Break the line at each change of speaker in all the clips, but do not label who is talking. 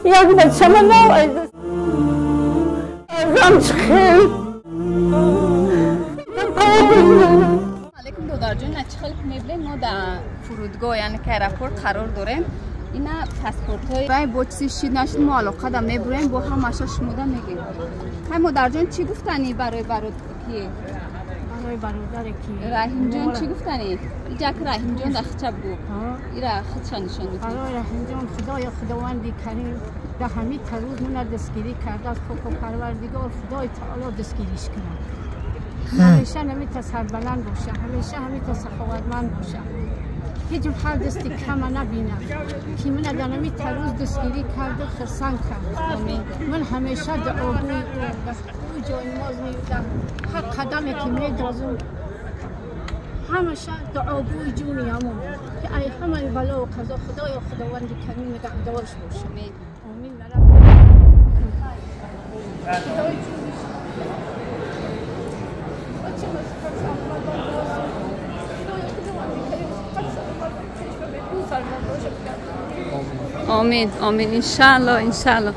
یک بچه من نوید ازم خیلی
علیکم دودار جون چخل میبلیم ما در فرودگاه یعنی که ایرپورت قرار داریم اینا پاسپورت های برای بوچسی شید نشد ما علاقه دم میبریم با هم اشا شموده میگیم های مادر جون چی گفتنی برای برات کی
برای برادر کی
رحیم جون چی گفتنی اینجا که رحیم جون دختر بگو ایرا خودشان نشان بگو
رحیم جون خداوندی کریم در همین روز من دستگیری کرده از خود پروردگار خدای تعالی دستگیریش کنه همیشه همیشه سربلند باشه همیشه همیشه سخاوتمند باشه هیچ حال دستی کم نبینم که من در همین روز دستگیری کرده خرسان کرد من همیشه دعاگوی او جای نماز میبودم هر قدمی که میدازم همیشه دعاگوی جونی همون که ای همه بلا و قضا خداوند کریم نگهدارش باشه آمین
آمین آمین انشالله انشالله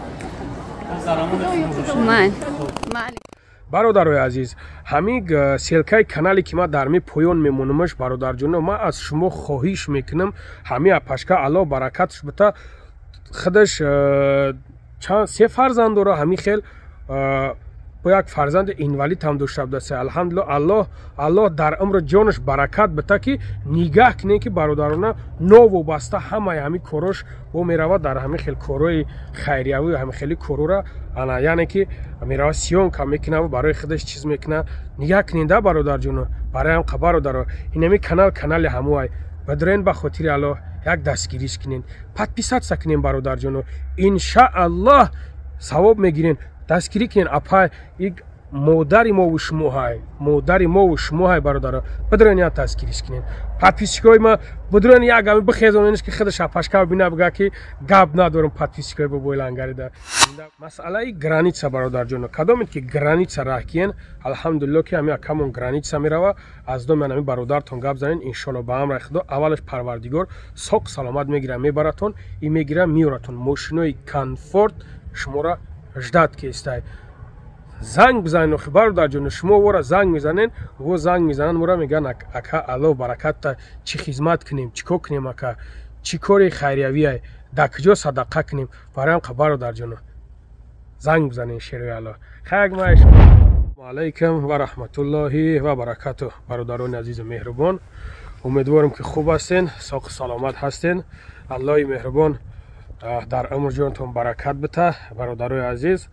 برادرای عزیز همین سلکای کانالی که ما در می پایان میمونمش برادر جون ما از شما خواهش میکنم همین اپاشکا الله برکتش بده خودش چند سه فرزند داره همین خیل با یک فرزند اینوالید هم داشته بوده الحمدلله الله در عمر جانش برکت بده که نگاه کنه که برادرانه نو و بسته همین کاروش و میرود در همین خیلی کاروی خیریوی و همین خیلی کارو را انا یعنی که میرود سیون کم میکنه و برای خودش چیز میکنه نگاه کننده برادر جون برای هم خبر داره اینمی کانال هموای بدرین به خاطر الله یک دستگیریش کنین پادپیسات سکنین برادر جون ان شاء الله ثواب میگیرین دستگیری کنین اپای یک مادری ما و شما های برادر بدرین یا دستگیریش کنین پادپیسکای ما بدرین یک گامی بخیزونینش که خودش اپاشکا بینه بگه که گاب ندارم پادپیسکای با بویلانگاری ده مسئله گرانیتسا برادر جون کدام که گرانیتسا راه کین الحمدلله که همین کمون گرانیتسا میروا از دو من همین برادرتون گپ زنین ان شاء الله با هم خدا اولش پروردگار سوق سلامت میگیره میبراتون این میگیره میوراتون ماشینای کامفورت شما را اجداد که استای زنگ بزنین و خبر در جون شما ورا زنگ میزنین و زنگ میزنن مورا میگن اکا الله برکت چی خدمت کنیم چی کو کنیم اکا چی کاری خیریوی در کجا صدقه کنیم برام خبر در جون زنگ بزنین شیروی الله خیلی ماش علیکم و رحمت الله و برکاته برادران عزیز و مهربان امیدوارم که خوب هستین ساق سلامت هستین الله مهربان در عمر جانتون برکت بده برادرای عزیز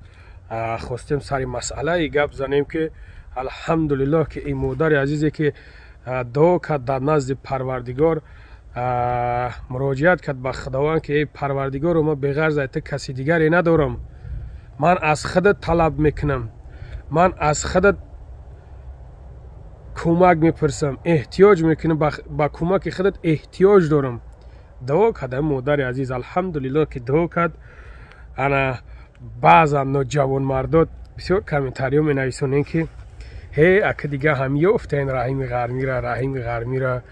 خواستیم سری مسئله گپ زنیم که الحمدلله که این مادر عزیزی که دعا کرد در نزد پروردگار مراجعت کرد به خداوند که ای پروردگار ما بغیر از کسی دیگری ندارم من از خودت طلب میکنم من از خودت کمک میپرسم احتیاج میکنم با کمک خودت احتیاج دارم دعا کرد مادر عزیز الحمدلله که دعا کرد انا بعضا نوجوان مردات بسیار کامنتاریو می نویسونن که هی اکه دیگه هم یفتین رحیم غرمی را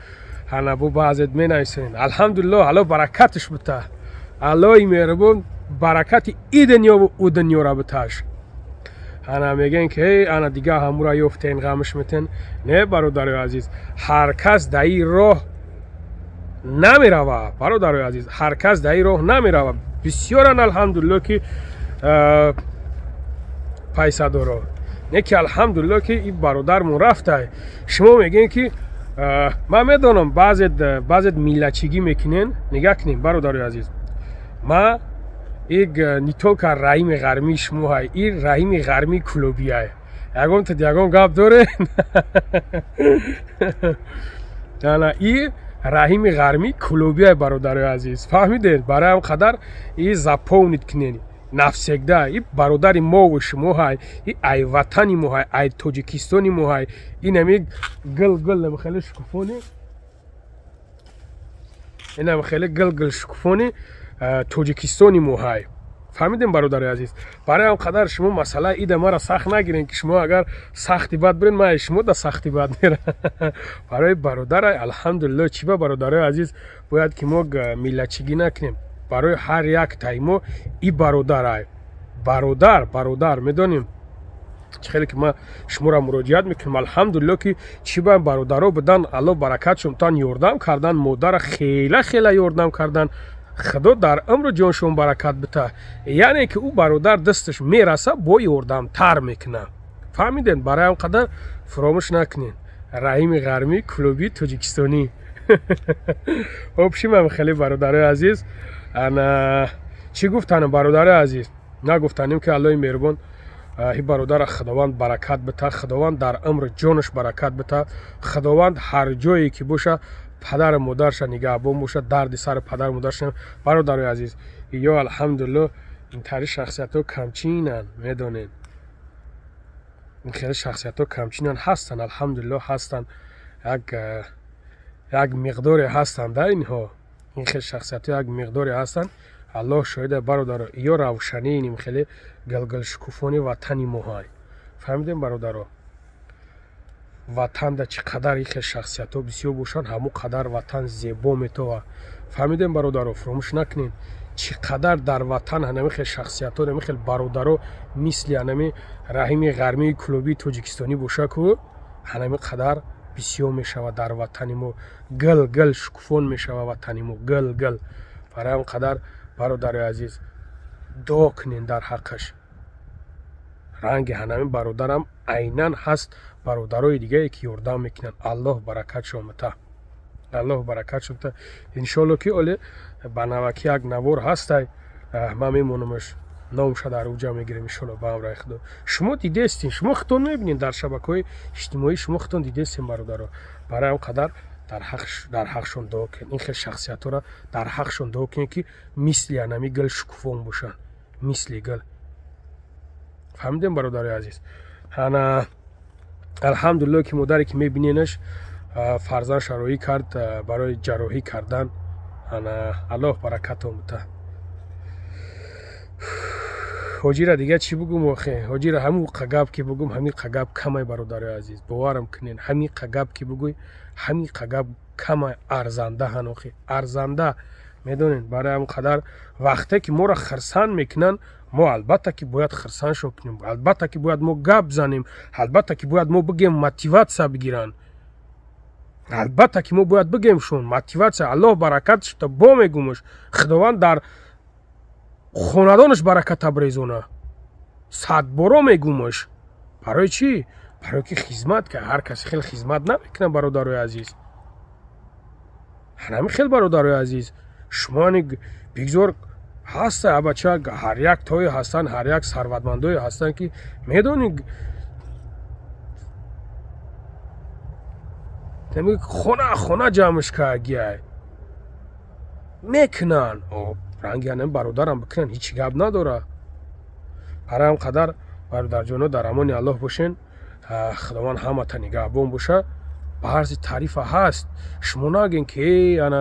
انا بو بعضت می نویسونن الحمدلله الله برکتش بده الله مهربان برکت ای دنیا و او دنیا را بتاش انا میگن که هی انا دیگه هم را یفتین غمش میتن نه برادر عزیز هر کس در این راه نمیروه برادر عزیز هر کس در این راه نمیروه بسیارن الحمدلله که پیسه داره نه که الحمدلله که این برادرمون رفته شما میگین که من میدونم بعضت میلچگی میکنین نگاه کنین برادر عزیز ما یک نیتول که رحیم غرمی شما های این رحیم غرمی کلوبی های یکم تا دیگم گپ داره این رحیم غرمی کلوبی های برادر عزیز فهمیدین برای هم قدر این زپونید کنین نفسگده این برادر ما و شما های ای وطنی ما های ای تاجیکستانی ما های این همی گل خیلی شکفونی این هم خیلی گل شکفونی تاجیکستانی ما های فهمیدین برادر عزیز برای هم قدر شما مسئله ایده ما را سخت نگیرین که شما اگر سختی بد برین ما شما دا سختی بد میره برای برادر الحمدلله چی با برادر عزیز باید که ما میلچگی نکنیم барои ҳар як таймо и бародар медонем чӣ хеле ки ма шуморо муроҷиат мекунем. алҳамдулилло ки чӣ ба бародаро бидан алло баракатшон тан ёрдам кардан, модара хела ёрдам кардан. худо дар умру ҷоншон баракат бита. яъне ки ӯ бародар дасташ мераса бо ёрдамтар мекуна. фаҳмиден? барои ҳам қадар фуромӯш накунен. раҳими ғармӣ, клуби тоҷикистонӣ. обшимам хеле бародарои азиз. ана чӣ гуфтанам бародарои азиз? нагуфтанем ки аллои меҳрубон и бародара худованд баракат бита, худованд дар умри ҷонаш баракат бита, худованд ҳар ҷое ки боша падару модарша нигаҳбон боша, дарди сари падару модарша. бародарои азиз, ё алҳамдулилло интари шахсиятҳо камчинанд, медонед. ин хеле шахсиятҳо камчинанд, ҳастанд, алҳамдулилло ҳастанд. як миқдоре ҳастанд да инҳо. ин хеле шахсиятҳо як миқдоре ҳастанд. аллоҳ шоҳида бародаро, ё равшании ним хеле галгалшукуфони ватани моҳай. фаҳмидем бародаро? ватанда чӣ қадар ин хел шахсиятҳо бисёр бошанд, ҳамон қадар ватан зебо метова. фаҳмидем бародаро? фуромӯш накунед чӣ қадар дар ватан ҳанами хел шахсиятҳо, ҳанами хел бародаро мисли ҳанами раҳими ғармии клуби тоҷикистонӣ боша ку ҳанами қадар бисёр мешавад дар ватани мо. гал шукуфон мешавад ватани мо, гал. барои ҳам қадар бародарои азиз дуо кунен дар ҳаққаш. ранги ҳанами бародарам айнан ҳаст бародарои дигае ки ёрдам мекунанд. аллоҳ баракатшон бита. аллоҳ баракатшон бита. иншоалло ки оле ба наваки як навор ҳастай, ман мемонамаш номша дар уҷа мегирем иншоалло ба амраи худо. шумо дидестин, шумо худтон мебинед дар шабакаҳои иҷтимоӣ, шумо худтон дидестин бародаро. барои ҳам қадар дар ҳақшон дуо кунед. ин хел шахсиятҳоро дар ҳақшон дуо кунед ки мисли анами гал шукуфон бошанд, мисли гал. фаҳмидем бародарои азиз? ана алҳамдулилло ки модаре ки мебиненаш фарзанд шароӣ кард барои ҷарроҳӣ кардан. ана аллоҳ баракатон бита. ҳоҷира дига чӣ бугум охе? ҳоҷира ҳамин қагаб ки бугум, ҳамин қагаб камай бародарои азиз. боварам кунен, ҳамин қагаб ки бугӯй, ҳамин қагаб камай арзанда ҳан охе. арзанда медонед? барои ҳам қадар вақте ки моро хирсанд мекунанд, мо албатта ки бояд хирсандшон кунем, албатта ки бояд мо гап занем, албатта ки бояд мо бигем мотиватсия бигиранд, албатта ки мо бояд бигемшон мотиватсия. аллоҳ баракатш бита. бо мегумаш худованд дар хонадонаш бараката брезона. садборо мегумаш. барои чӣ? барои ки хизмат ка ҳар каси хел хизмат намекунад бародарои азиз. ҳанами хел бародарои азиз, шумо бигзор ҳаста абача ҳар як тое ҳастанд, ҳар як сарватмандое ҳастанд ки медонӣ хона ҷамъш кагиай мекунанд. ранги ҳанами бародарам бикунанд, ҳеҷ гап надора. барои ҳам қадар бародарҷоно дар амони аллоҳ бошен. худованд ҳамата нигаҳбон боша. баъзи тарифа ҳаст. шумо нагӯен ки ана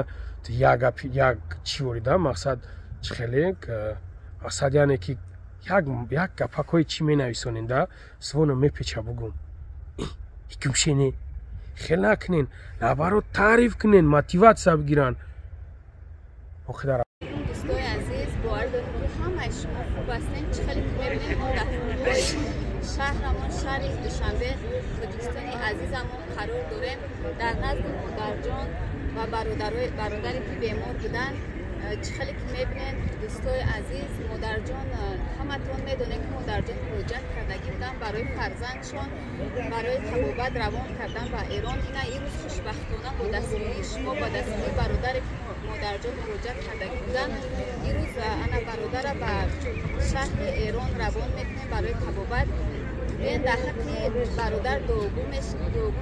як чӣ ворида мақсад чӣ хеле мақсад яъне ки як гапакҳои чӣ менависоненда своно мепеча бугум. икумшене хел накунен, наоборот таъриф кунен, мотиватсия бигиранд.
دوستای عزیز باور داریم که همه شما خوب هستین. چه خیلی که میبینیم ما در شهرمون شهر دوشنبه توجیکستانی عزیزمون قرار داریم. در نزد مادرجان و برادری که بیمار بودن. چه خیلی که میبینین دوستای عزیز مادرجان همتون میدونین که مادرجان مراجعت کردگی بودن برای فرزندشون، برای طبابت روان کردن و ایران. اینا این روز خوشبختانه با دستگیری شما با دستگیری برادری که مادرجان مراجعت کردگی بودن، این روز انا برادر به شهر ایران روان میکنیم برای طبابت. این در حق برادر دوم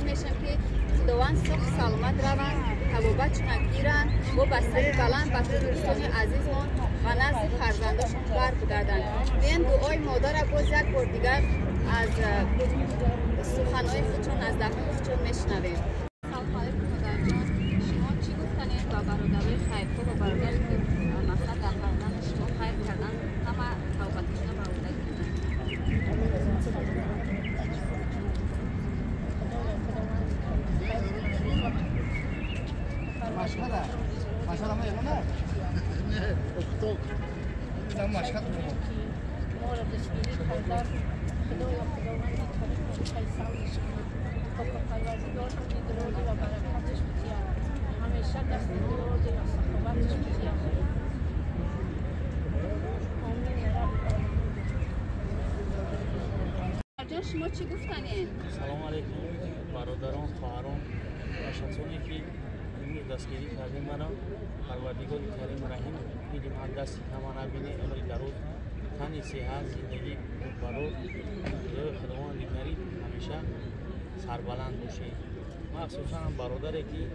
میشم که خداوند صحت سلامت روند، طبابتشون گیرن با بستری بلند به دوستان عزیزمون و نزد فرزنداشون برگردن. این دعای مادر باز یک بار دیگر از سخنهای خودشون از دهان خودشون میشنویم. سلام علیکم مادرجان، شما چی گفتنید با برادرای خیرخواه و برادری که مقصد در فرزند شما خیر کردن همه توبتشون رو برادری کردن؟ ماشاءالله. ماشاءالله.
ما را دستگیری کردن خدایا خداوندی کریم خیر سالش کنه خدا پروردگار روزی درازی و برکتش بتیه همیشه دست درازی و سخاوتش بتیه آمین یا رب
جان شما چی گفتنین؟
سلام علیکم برادران خواهران و شخصانی که امروز دستگیری کردیم مرا پروردگار کریم رحیم میگیم هر دستی کمان نبینه عمر دراز تنی صحت زندگی برات جای خداوند کریم همیشه سربلند باشه. مخصوصا برادری که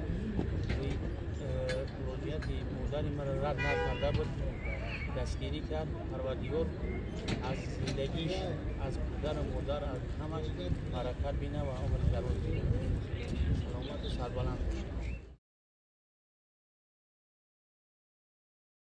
روزیت مادر مرا رد نکرده بود دستگیری کرد پروردگار از زندگیش از پدر و مادر از همش برکت بینه و عمر دراز بینه سلامت و سربلند باشه.